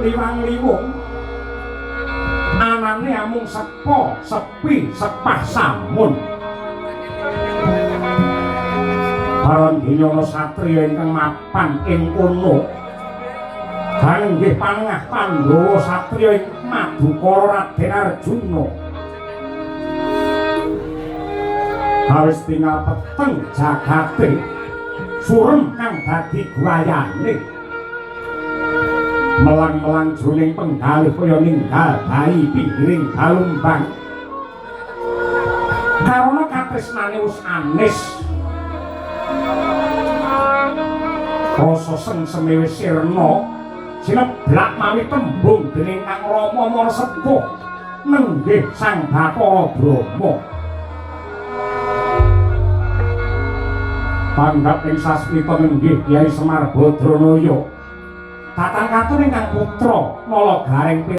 liwang-liwung anane amung sepo sepi sepah samun Baron Dinyono satriya ingkang mapan ing kono kanggih panengah Pandhawa satriya ing Madukara Raden Arjuna awis tinggal peteng jagate surem kang dadi guayane melang-melang jroning penggalih kaya ninggal bayi pinggiring galumbang karana katresnane wis anis rasa sengseme wis sirna sineblak mawi tembung dening Kang Rama Marasepuh nenggih Sang Bathara Brahma panggap ing sasmita nenggih Kyai Semar Badranaya tatang katun ingkang putra Nala Gareng